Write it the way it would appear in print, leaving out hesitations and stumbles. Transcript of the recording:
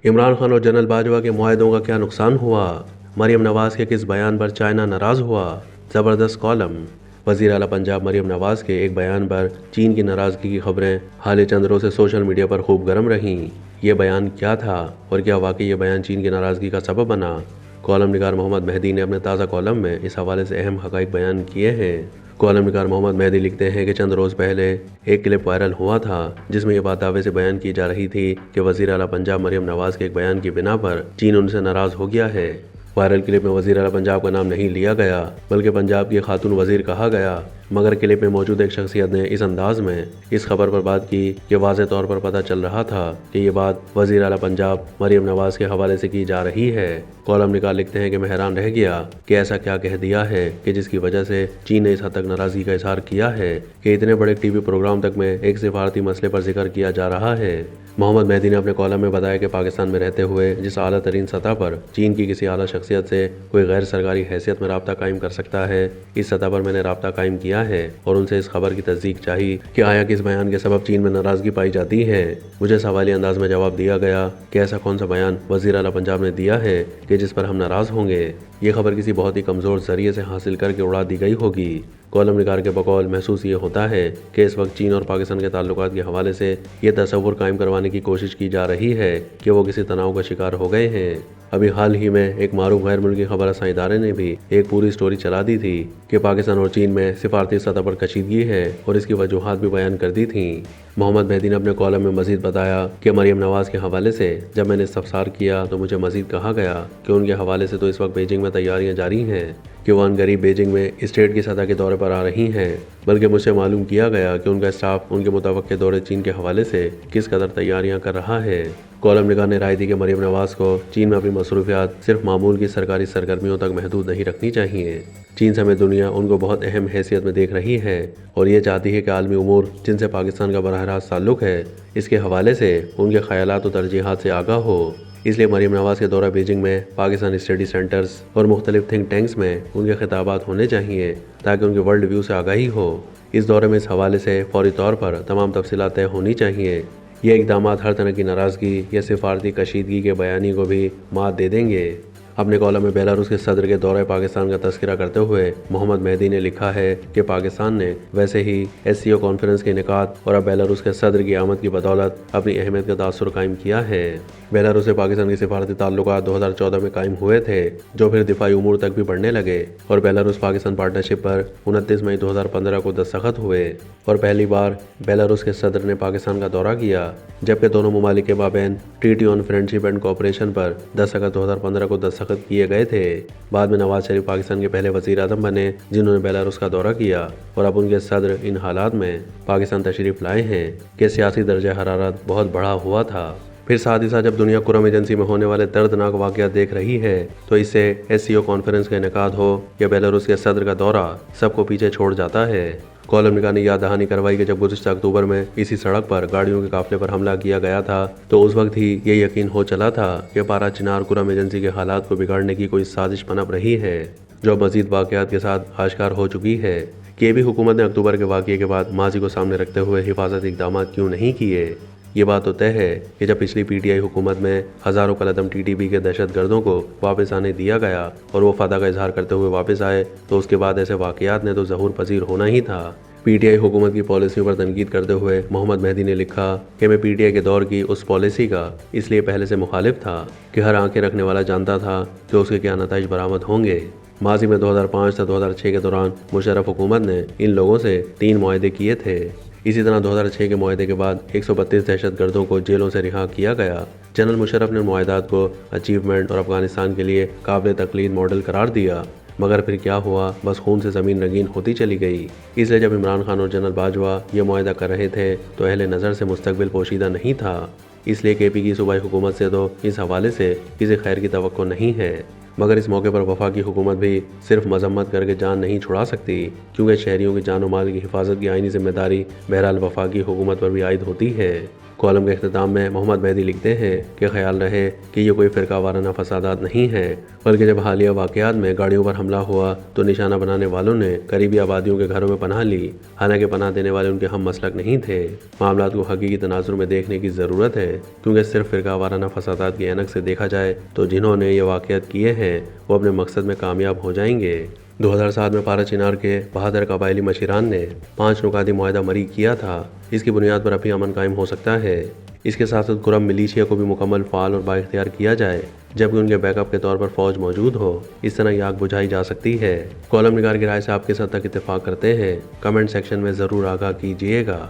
عمران خان اور جنرل باجوہ کے معاہدوں کا کیا نقصان ہوا؟ مریم نواز کے کس بیان پر چائنا ناراض ہوا؟ زبردست کالم۔ وزیر اعلیٰ پنجاب مریم نواز کے ایک بیان پر چین کی ناراضگی کی خبریں حال چند روز سے سوشل میڈیا پر خوب گرم رہیں۔ یہ بیان کیا تھا اور کیا واقعی یہ بیان چین کی ناراضگی کا سبب بنا؟ کالم نگار محمد مہدی نے اپنے تازہ کالم میں اس حوالے سے اہم حقائق بیان کیے ہیں۔ کالم نگار محمد مہدی لکھتے ہیں کہ چند روز پہلے ایک کلپ وائرل ہوا تھا جس میں یہ بات دعوے سے بیان کی جا رہی تھی کہ وزیر اعلیٰ پنجاب مریم نواز کے ایک بیان کی بنا پر چین ان سے ناراض ہو گیا ہے۔ وائرل کلپ میں وزیر اعلیٰ پنجاب کا نام نہیں لیا گیا بلکہ پنجاب کی خاتون وزیر کہا گیا، مگر کلپ میں موجود ایک شخصیت نے اس انداز میں اس خبر پر بات کی کہ واضح طور پر پتہ چل رہا تھا کہ یہ بات وزیر اعلیٰ پنجاب مریم نواز کے حوالے سے کی جا رہی ہے۔ کالم نگار لکھتے ہیں کہ میں حیران رہ گیا کہ ایسا کیا کہہ دیا ہے کہ جس کی وجہ سے چین نے اس حد تک ناراضگی کا اظہار کیا ہے کہ اتنے بڑے ٹی وی پروگرام تک میں ایک سفارتی مسئلے پر ذکر کیا جا رہا ہے۔ محمد مہدی نے اپنے کالم میں بتایا کہ پاکستان میں رہتے ہوئے جس اعلیٰ ترین سطح پر چین کی کسی اعلیٰ شخصیت سے کوئی غیر سرکاری حیثیت میں رابطہ قائم کر سکتا ہے، اس سطح پر میں نے رابطہ قائم کیا ہے اور ان سے اس خبر کی تصدیق چاہی کہ آیا کس بیان کے سبب چین میں ناراضگی پائی جاتی ہے۔ مجھے سوالی انداز میں جواب دیا گیا کہ ایسا کون سا بیان وزیر اعلیٰ پنجاب نے دیا ہے کہ جس پر ہم ناراض ہوں گے؟ یہ خبر کسی بہت ہی کمزور ذریعے سے حاصل کر کے اڑا دی گئی ہوگی۔ کالم نگار کے بقول محسوس یہ ہوتا ہے کہ اس وقت چین اور پاکستان کے تعلقات کے حوالے سے یہ تصور قائم کروانے کی کوشش کی جا رہی ہے کہ وہ کسی تناؤ کا شکار ہو گئے ہیں۔ ابھی حال ہی میں ایک معروف غیر ملکی خبر رساں ادارے نے بھی ایک پوری سٹوری چلا دی تھی کہ پاکستان اور چین میں سفارتی سطح پر کشیدگی ہے اور اس کی وجوہات بھی بیان کر دی تھیں۔ محمد مہدی نے اپنے کالم میں مزید بتایا کہ مریم نواز کے حوالے سے جب میں نے استفسار کیا تو مجھے مزید کہا گیا کہ ان کے حوالے سے تو اس وقت بیجنگ میں تیاریاں جاری ہیں کہ وہ عنقریب بیجنگ میں اسٹیٹ کی سطح کے دورے پر آ رہی ہیں، بلکہ مجھ سے معلوم کیا گیا کہ ان کا اسٹاف ان کے متوقع دورے چین کے حوالے سے کس قدر تیاریاں کر رہا ہے۔ کالم نگار نے رائے دی کہ مریم نواز کو چین میں اپنی مصروفیات صرف معمول کی سرکاری سرگرمیوں تک محدود نہیں رکھنی چاہیے۔ چین سمیت دنیا ان کو بہت اہم حیثیت میں دیکھ رہی ہے اور یہ چاہتی ہے کہ عالمی امور جن سے پاکستان کا براہ راست تعلق ہے اس کے حوالے سے ان کے خیالات و ترجیحات سے آگاہ ہو۔ اس لیے مریم نواز کے دورہ بیجنگ میں پاکستان اسٹڈی سینٹرز اور مختلف تھنک ٹینکس میں ان کے خطابات ہونے چاہیے تاکہ ان کے ورلڈ ویو سے آگاہی ہو۔ اس دورے میں اس حوالے سے فوری طور پر تمام تفصیلات طے ہونی چاہیے۔ یہ اقدامات ہر طرح کی ناراضگی یا سفارتی کشیدگی کے بیانی کو بھی مات دے دیں گے۔ اپنے کالم میں بیلاروس کے صدر کے دورہ پاکستان کا تذکرہ کرتے ہوئے محمد مہدی نے لکھا ہے کہ پاکستان نے ویسے ہی SCO کانفرنس کے انعقاد اور اب بیلاروس کے صدر کی آمد کی بدولت اپنی اہمیت کا تاثر قائم کیا ہے۔ بیلاروس سے پاکستان کے سفارتی تعلقات 2014 میں قائم ہوئے تھے جو پھر دفاعی امور تک بھی بڑھنے لگے اور بیلاروس پاکستان پارٹنرشپ پر 29 مئی 2015 کو دستخط ہوئے اور پہلی بار بیلاروس کے صدر نے پاکستان کا دورہ کیا، جبکہ دونوں ممالک کے مابین treaty on friendship and cooperation پر 10 اگست 2015 کو دستخط کیے گئے تھے۔ بعد میں نواز شریف پاکستان کے پہلے وزیر اعظم بنے جنہوں نے بیلاروس کا دورہ کیا اور اب ان کے صدر ان حالات میں پاکستان تشریف لائے ہیں کہ سیاسی درجہ حرارت بہت بڑھا ہوا تھا۔ پھر ساتھ ہی ساتھ جب دنیا کرم ایجنسی میں ہونے والے دردناک واقعات دیکھ رہی ہے تو اس سے SCO کانفرنس کا انعقاد ہو یا بیلاروس کے صدر کا دورہ سب کو پیچھے چھوڑ جاتا ہے۔ کالم نگار نے یاد دہانی کروائی کہ جب گزشتہ اکتوبر میں اسی سڑک پر گاڑیوں کے قافلے پر حملہ کیا گیا تھا تو اس وقت ہی یہ یقین ہو چلا تھا کہ پارا چنار کرم ایجنسی کے حالات کو بگاڑنے کی کوئی سازش پنپ رہی ہے جو مزید واقعات کے ساتھ آشکار ہو چکی ہے کہ بھی حکومت نے اکتوبر کے واقعے کے بعد ماضی کو سامنے رکھتے ہوئے حفاظتی اقدامات کیوں نہیں کیے۔ یہ بات تو طے ہے کہ جب پچھلی PTI حکومت میں ہزاروں قلعدم TTP کے دہشت گردوں کو واپس آنے دیا گیا اور وہ فتح کا اظہار کرتے ہوئے واپس آئے تو اس کے بعد ایسے واقعات نے تو ظہور پذیر ہونا ہی تھا۔ PTI حکومت کی پالیسیوں پر تنقید کرتے ہوئے محمد مہدی نے لکھا کہ میں PTI کے دور کی اس پالیسی کا اس لیے پہلے سے مخالف تھا کہ ہر آنکھیں رکھنے والا جانتا تھا کہ اس کے کیا نتائج برآمد ہوں گے۔ ماضی میں 2005 سے 2006 کے دوران مشرف حکومت نے ان لوگوں سے 3 معاہدے کیے تھے۔ اسی طرح 2006 کے معاہدے کے بعد 132 دہشت گردوں کو جیلوں سے رہا کیا گیا۔ جنرل مشرف نے معاہدات کو اچیومنٹ اور افغانستان کے لیے قابل تقلید ماڈل قرار دیا، مگر پھر کیا ہوا، بس خون سے زمین رنگین ہوتی چلی گئی۔ اس لیے جب عمران خان اور جنرل باجوہ یہ معاہدہ کر رہے تھے تو اہل نظر سے مستقبل پوشیدہ نہیں تھا، اس لیے KP کی صوبائی حکومت سے تو اس حوالے سے کسی خیر کی توقع نہیں ہے۔ مگر اس موقع پر وفاقی حکومت بھی صرف مذمت کر کے جان نہیں چھڑا سکتی کیونکہ شہریوں کی جان و مال کی حفاظت کی آئینی ذمہ داری بہرحال وفاقی حکومت پر بھی عائد ہوتی ہے۔ کالم کے اختتام میں محمد مہدی لکھتے ہیں کہ خیال رہے کہ یہ کوئی فرقہ وارانہ فسادات نہیں ہیں، بلکہ جب حالیہ واقعات میں گاڑیوں پر حملہ ہوا تو نشانہ بنانے والوں نے قریبی آبادیوں کے گھروں میں پناہ لی، حالانکہ پناہ دینے والے ان کے ہم مسلک نہیں تھے۔ معاملات کو حقیقی تناظر میں دیکھنے کی ضرورت ہے، کیونکہ صرف فرقہ وارانہ فسادات کی عینک سے دیکھا جائے تو جنہوں نے یہ واقعات کیے ہیں وہ اپنے مقصد میں کامیاب ہو جائیں گے۔ 2007 میں پارا چنار کے 72 قبائلی مشیران نے 5 نکاتی معاہدہ مری کیا تھا۔ اس کی بنیاد پر ابھی امن قائم ہو سکتا ہے۔ اس کے ساتھ ساتھ گرم ملیشیا کو بھی مکمل فعال اور بااختیار کیا جائے، جبکہ ان کے بیک اپ کے طور پر فوج موجود ہو۔ اس طرح یہ آگ بجھائی جا سکتی ہے۔ کالم نگار کی رائے سے آپ کس حد تک اتفاق کرتے ہیں؟ کمنٹ سیکشن میں ضرور آگاہ کیجیے گا۔